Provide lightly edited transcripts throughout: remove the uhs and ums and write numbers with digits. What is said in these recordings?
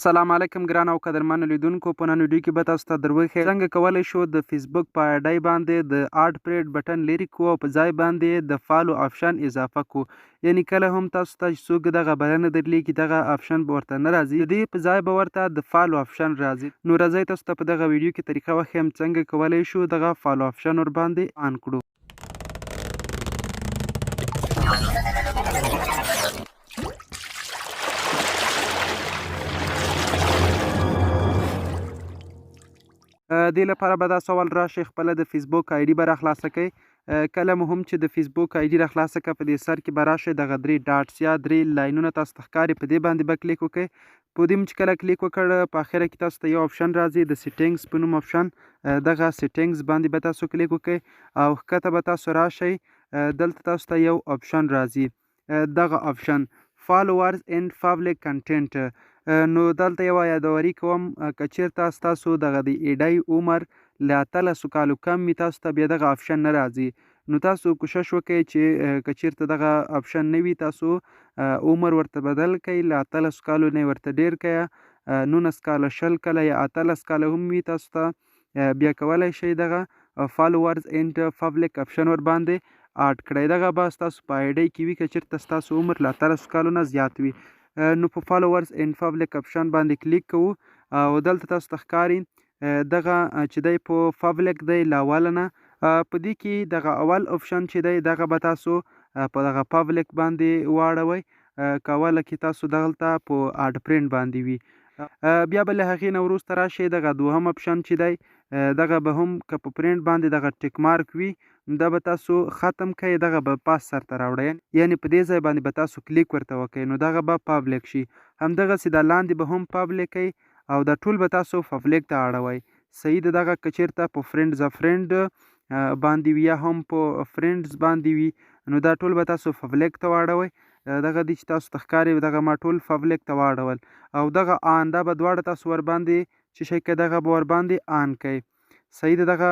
سلام علیکم ګران او قدرمن لیدونکو په نن ویډیو کې به تاسو ته دروښیم څنګه کولی شو د فیسبوک په اډای باندې د اډ پریډ بټن لرې کړو او په ځای باندې د فالو افشن اضافه کړو یعنی کله هم تاسو ته څوک دغه بلنه درلیږي دغه افشن به ورته نه راځي د دې په ځای به ورته د فالو افشن راځي نو راځئ تاسو ته په دغه ویډیو کې طریقه وښیم څنګه کولی شو دغه فالو افشن ور باندې آن کړو دې لپاره به دا سوال راشي خپله د فیسبوک آیډي به راخلاصه کوئ کله مو هم چې د فیسبوک آیډي راخلاصه کړه په دې سر کې به راشئ دغه 3 ډاټس یا 3 لاینونه تاسو ته ښکاري په دې باندې به کلیک وکړئ په دې چې کله کلیک وکړ په اخره کې تاسو ته یو آپشن راځي د سیټینګز په نوم آپشن دغه سیټینګز باندې به تاسو کلیک وکړئ او ښکته به تاسو راشئ دلته تاسو ته یو آپشن راځي دغه آپشن فالورز اینډ پبلک کنټینټ نو دلته یوه یادوري کوم که چېرته ستاسو دغه د ایډی عمر له 18 کالو کم وي تاسو ته بیا دغه آپشن نه راځي نو تاسو کوشش وکړئ چې که چېرته دغه آپشن نه وي تاسو عمر ورته بدل کړئ له 18 کالو نه ورته ډېر کړئ 19 کاله 20 کاله یا 18 کاله هم وي تاسو ته بیا کولی شئ دغه فالوورز اینډ پبلک آپشن ور باندې اډ کړئ دغه به ستاسو په آیډی کې وي که چېرته ستاسو عمر له 18 کالو نه زیات وي نو په فالوورز اینډ پبلک آپشن باندې کلیک کوو او دلته تاسو ته ښکاري دغه چې دی په پبلک دی له اوله نه په دې کې دغه اول آپشن چې دی دغه به تاسو په دغه پبلک باندې واړوئ که اوله کې تاسو دلته په اډ پرینټ باندې وي بیا به له هغې نه وروسته راشئ دغه دوهم آپشن چې دی دغه به هم که په پرینټ باندې دغه ټیک مارک وي دا به تاسو ختم کړئ دغه به پاس سرته راوړئ یعنې په دې ځای باندې به تاسو کلیک ورته وکړئ نو دغه به پبلک شي همدغسې د لاندې به هم پبلک کوئ او دا ټول به تاسو پبلک ته اړوئ صحیح ده دغه که چېرته په فرینډز فرینډ باندې وي یا هم په فرینډز باندې وي نو دا ټول به تاسو پبلک ته واړوئ دغه دی چې تاسو ته ښکاري دغه ما ټول پبلک ته واړول او دغه آن دا به دواړه تاسو ور باندې چې شی کوئ دغه به ور باندې آن کوئ صحیح ده دغه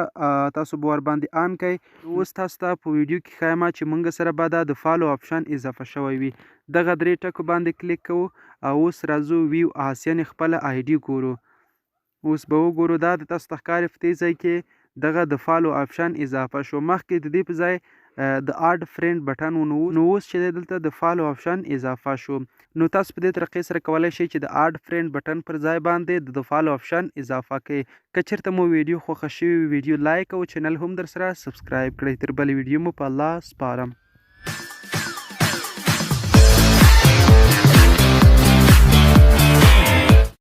تاسو به ور باندې آن کوئ اوس تاسو ته په ویډیو کې ښایم چې موږ سره به دا د فالو آپشن اضافه شوی وي دغه 3 ټکو باندې کلیک کوو او اوس راځو ویو اس یعنې خپله آیډي ګورو اوس به وګورو دا د تاسو ته ښکاري په دې ځای کې دغه د فالو آپشن اضافه شو مخکې د دې په ځای د اډ فرینډ بټن و نو اوس چې دی دلته د فالو آپشن اضافه شو نو تاسو په دې طریقې سره کولی شئ چې د اډ فرینډ بټن پر ځای باندې د فالو آپشن اضافه کړئ که چېرته مو ویډیو خوښه شوې وي ویډیو لایک او چینل هم در سره سبسکرایب کړئ تر بلې ویډیو مو په الله سپارم